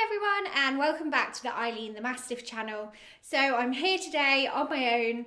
Hi everyone and welcome back to the Eileen the Mastiff channel. So I'm here today on my own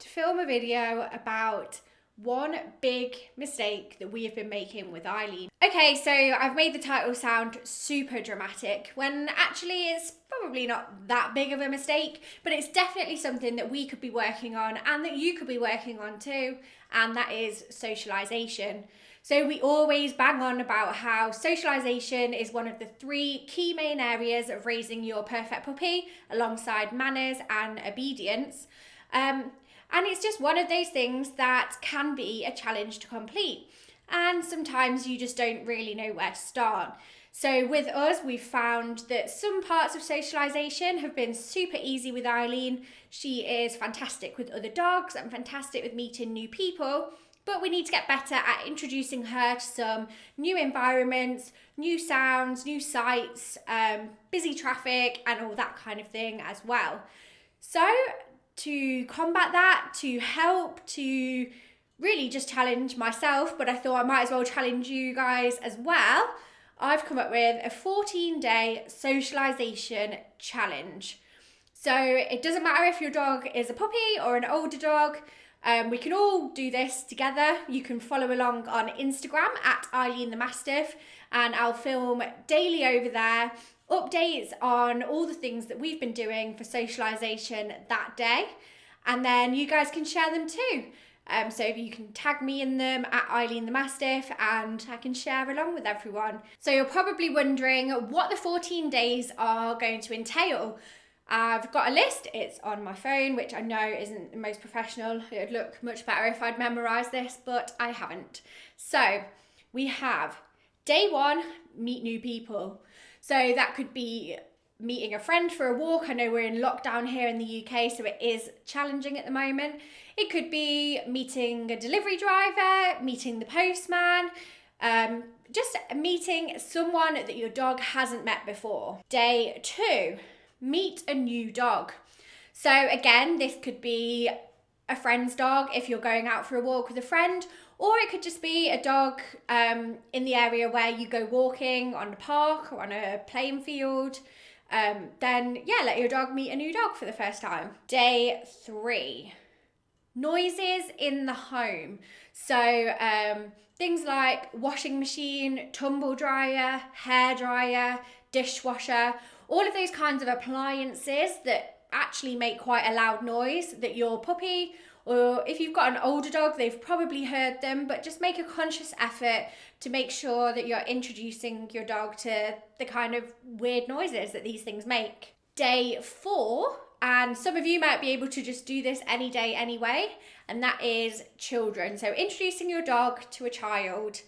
to film a video about one big mistake that we have been making with Eileen. Okay, so I've made the title sound super dramatic when actually it's probably not that big of a mistake, but it's definitely something that we could be working on and that you could be working on too, and that is socialisation. So we always bang on about how socialisation is one of the three key main areas of raising your perfect puppy alongside manners and obedience. And it's just one of those things that can be a challenge to complete. And sometimes you just don't really know where to start. So with us, we've found that some parts of socialisation have been super easy with Eileen. She is fantastic with other dogs and fantastic with meeting new people. But we need to get better at introducing her to some new environments, new sounds, new sights, busy traffic and all that kind of thing as well. So to combat that, to help, to really just challenge myself, but I thought I might as well challenge you guys as well, I've come up with a 14-day socialisation challenge. So it doesn't matter if your dog is a puppy or an older dog. We can all do this together. You can follow along on Instagram at Eileen the Mastiff, and I'll film daily over there, updates on all the things that we've been doing for socialisation that day, and then you guys can share them too. So you can tag me in them at Eileen the Mastiff and I can share along with everyone. So you're probably wondering what the 14 days are going to entail. I've got a list, it's on my phone, which I know isn't the most professional. It would look much better if I'd memorised this, but I haven't. So we have day one, meet new people. So that could be meeting a friend for a walk. I know we're in lockdown here in the UK, so it is challenging at the moment. It could be meeting a delivery driver, meeting the postman, just meeting someone that your dog hasn't met before. Day two, meet a new dog. So again, this could be a friend's dog if you're going out for a walk with a friend, or it could just be a dog in the area where you go walking on a park or on a playing field. Then yeah, let your dog meet a new dog for the first time. Day three, noises in the home. So things like washing machine, tumble dryer, hairdryer, dishwasher, all of those kinds of appliances that actually make quite a loud noise that your puppy, or if you've got an older dog, they've probably heard them, but just make a conscious effort to make sure that you're introducing your dog to the kind of weird noises that these things make. Day four, and some of you might be able to just do this any day anyway, and that is children. So introducing your dog to a child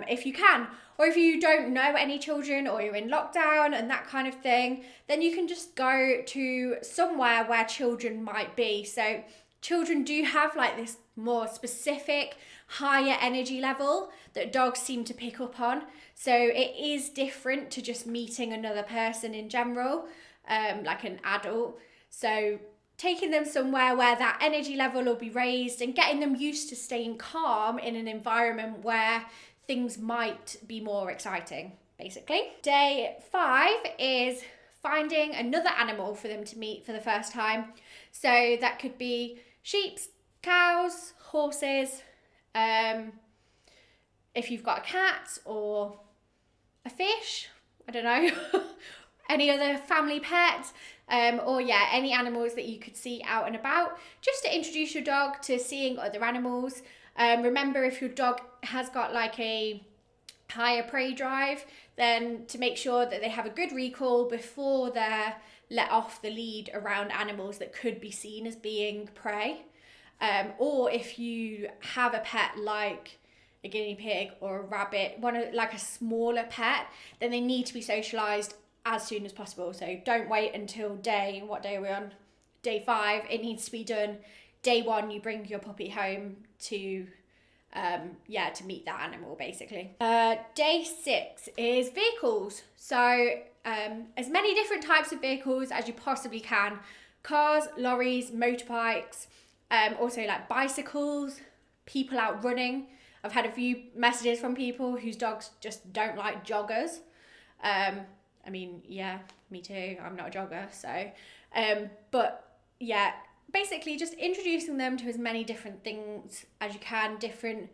if you can, or if you don't know any children or you're in lockdown and that kind of thing, then you can just go to somewhere where children might be. So children do have like this more specific, higher energy level that dogs seem to pick up on. So it is different to just meeting another person in general, like an adult. So taking them somewhere where that energy level will be raised and getting them used to staying calm in an environment where things might be more exciting, basically. Day five is finding another animal for them to meet for the first time. So that could be sheep, cows, horses, if you've got a cat or a fish, I don't know, any other family pet, or yeah, any animals that you could see out and about, just to introduce your dog to seeing other animals. Remember, if your dog has got like a higher prey drive, then to make sure that they have a good recall before they're let off the lead around animals that could be seen as being prey. Or if you have a pet like a guinea pig or a rabbit, like a smaller pet, then they need to be socialised as soon as possible. So don't wait until what day are we on? Day 5, it needs to be done. Day 1, you bring your puppy home to meet that animal, basically. Day 6 is vehicles. So as many different types of vehicles as you possibly can. Cars, lorries, motorbikes, also like bicycles, people out running. I've had a few messages from people whose dogs just don't like joggers. I mean, yeah, me too. I'm not a jogger, so, but yeah, basically just introducing them to as many different things as you can, things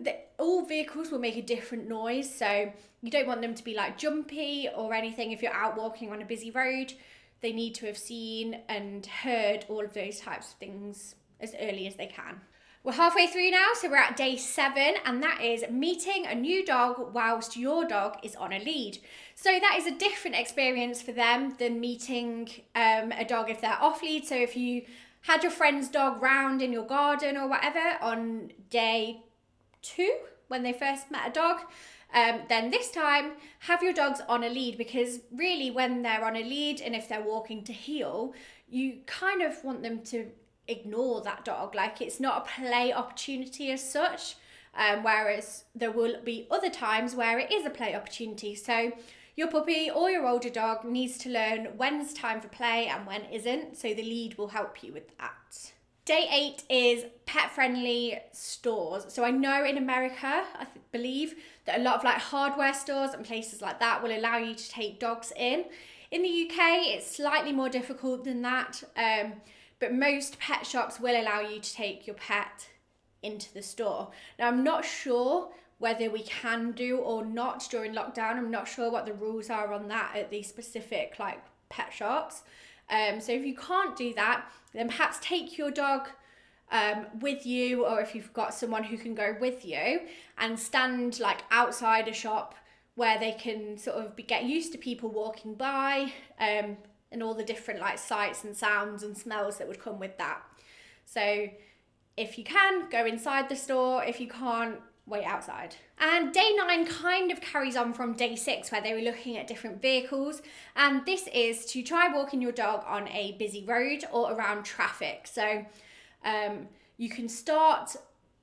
that all vehicles will make a different noise. So you don't want them to be like jumpy or anything. If you're out walking on a busy road, they need to have seen and heard all of those types of things as early as they can. We're halfway through now, so we're at day 7, and that is meeting a new dog whilst your dog is on a lead. So that is a different experience for them than meeting a dog if they're off lead. So if you had your friend's dog round in your garden or whatever on day 2, when they first met a dog, then this time have your dogs on a lead, because really when they're on a lead and if they're walking to heel, you kind of want them to ignore that dog. Like, it's not a play opportunity as such, whereas there will be other times where it is a play opportunity. So your puppy or your older dog needs to learn when's time for play and when isn't, so the lead will help you with that. Day 8 is pet-friendly stores. So I know in America, I believe, that a lot of like hardware stores and places like that will allow you to take dogs in. In the UK, it's slightly more difficult than that, but most pet shops will allow you to take your pet into the store. Now, I'm not sure whether we can do or not during lockdown. I'm not sure what the rules are on that at these specific like pet shops. So if you can't do that, then perhaps take your dog with you, or if you've got someone who can go with you, and stand like outside a shop where they can sort of get used to people walking by, and all the different like sights and sounds and smells that would come with that. So if you can, go inside the store. If you can't, wait outside. And day 9 kind of carries on from day 6, where they were looking at different vehicles, and this is to try walking your dog on a busy road or around traffic. So you can start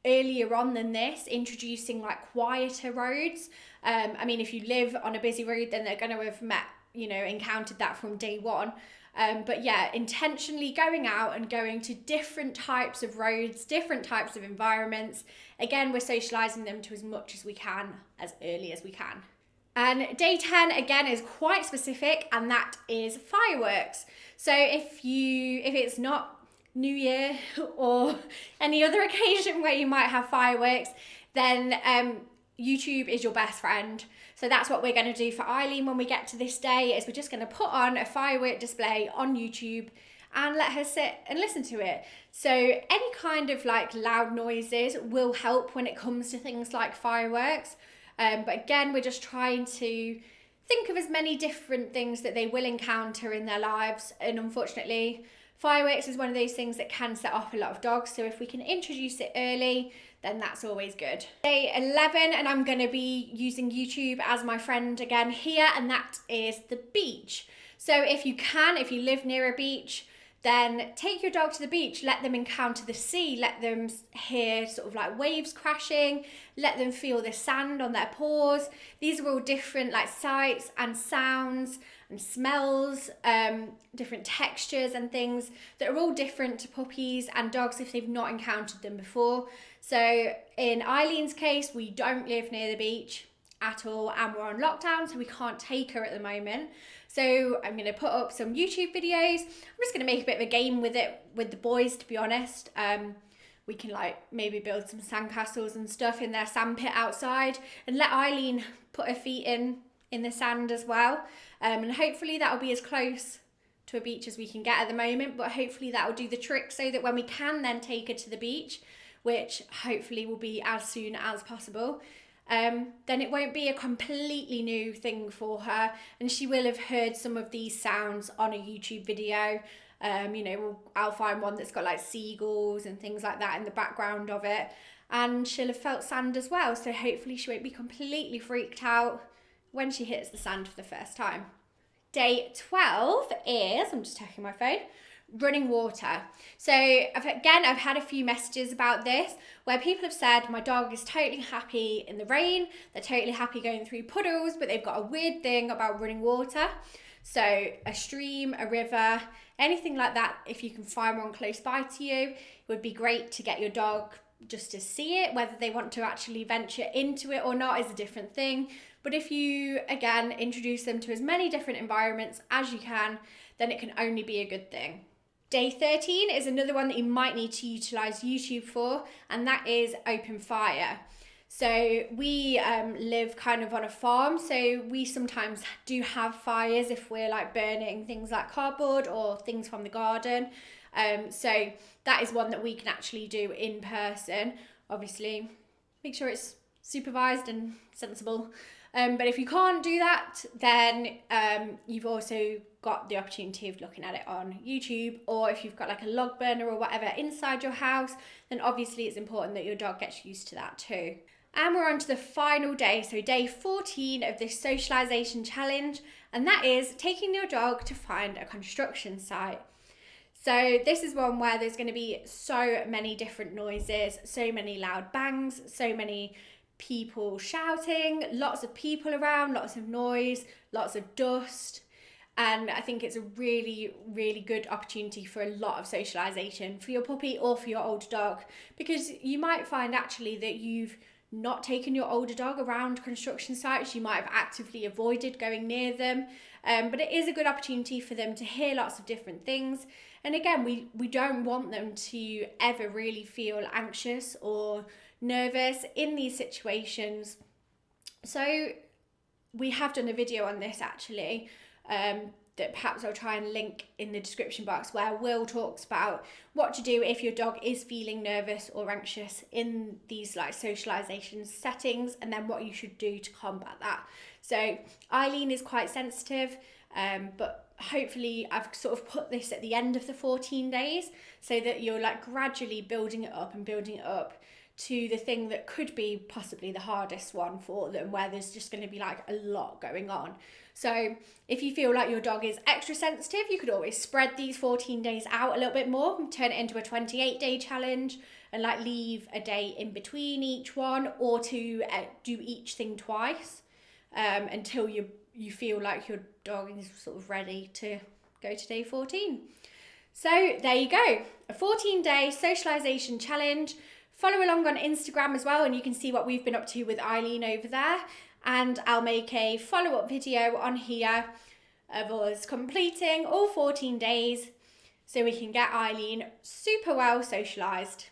earlier on than this, introducing like quieter roads. I mean, if you live on a busy road, then they're going to have encountered that from day 1. But yeah, intentionally going out and going to different types of roads, different types of environments. Again, we're socialising them to as much as we can, as early as we can. And day 10, again, is quite specific, and that is fireworks. So if it's not New Year or any other occasion where you might have fireworks, then YouTube is your best friend. So that's what we're going to do for Eileen when we get to this day, is we're just going to put on a firework display on YouTube and let her sit and listen to it. So any kind of like loud noises will help when it comes to things like fireworks. But again, we're just trying to think of as many different things that they will encounter in their lives. And unfortunately, fireworks is one of those things that can set off a lot of dogs. So if we can introduce it early, then that's always good. Day 11, and I'm going to be using YouTube as my friend again here, and that is the beach. So if you live near a beach, then take your dog to the beach, let them encounter the sea, let them hear sort of like waves crashing, let them feel the sand on their paws. These are all different like sights and sounds and smells, different textures and things that are all different to puppies and dogs if they've not encountered them before. So in Eileen's case, we don't live near the beach at all, and we're on lockdown, so we can't take her at the moment. So I'm going to put up some YouTube videos. I'm just going to make a bit of a game with it with the boys, to be honest. We can like maybe build some sandcastles and stuff in their sandpit outside, and let Eileen put her feet in the sand as well. And hopefully that'll be as close to a beach as we can get at the moment, but hopefully that'll do the trick, so that when we can then take her to the beach, which hopefully will be as soon as possible, then it won't be a completely new thing for her, and she will have heard some of these sounds on a YouTube video. I'll find one that's got like seagulls and things like that in the background of it, and she'll have felt sand as well, so hopefully she won't be completely freaked out when she hits the sand for the first time. Day 12 is, I'm just checking my phone, running water. So I've had a few messages about this where people have said my dog is totally happy in the rain, they're totally happy going through puddles, but they've got a weird thing about running water. So a stream, a river, anything like that, if you can find one close by to you, it would be great to get your dog just to see it. Whether they want to actually venture into it or not is a different thing, But if you, again, introduce them to as many different environments as you can, then it can only be a good thing. Day 13 is another one that you might need to utilise YouTube for, and that is open fire. So we live kind of on a farm, so we sometimes do have fires if we're like burning things like cardboard or things from the garden. So that is one that we can actually do in person. Obviously, make sure it's supervised and sensible. But if you can't do that, then you've also got the opportunity of looking at it on YouTube, or if you've got like a log burner or whatever inside your house, then obviously it's important that your dog gets used to that too. And we're on to the final day, so day 14 of this socialisation challenge, and that is taking your dog to find a construction site. So this is one where there's going to be so many different noises, so many loud bangs, so many people shouting, lots of people around, lots of noise, lots of dust. And I think it's a really, really good opportunity for a lot of socialisation for your puppy or for your older dog, because you might find actually that you've not taken your older dog around construction sites. You might have actively avoided going near them, but it is a good opportunity for them to hear lots of different things. And again, we don't want them to ever really feel anxious or nervous in these situations. So we have done a video on this actually, that perhaps I'll try and link in the description box, where Will talks about what to do if your dog is feeling nervous or anxious in these like socialization settings, and then what you should do to combat that. So Eileen is quite sensitive, but hopefully I've sort of put this at the end of the 14 days so that you're like gradually building it up to the thing that could be possibly the hardest one for them, where there's just going to be like a lot going on. So if you feel like your dog is extra sensitive, you could always spread these 14 days out a little bit more, turn it into a 28-day challenge, and like leave a day in between each one, or to do each thing twice until you feel like your dog is sort of ready to go to day 14. So there you go, a 14-day socialization challenge. Follow along on Instagram as well, and you can see what we've been up to with Eileen over there. And I'll make a follow-up video on here of us completing all 14 days so we can get Eileen super well socialised.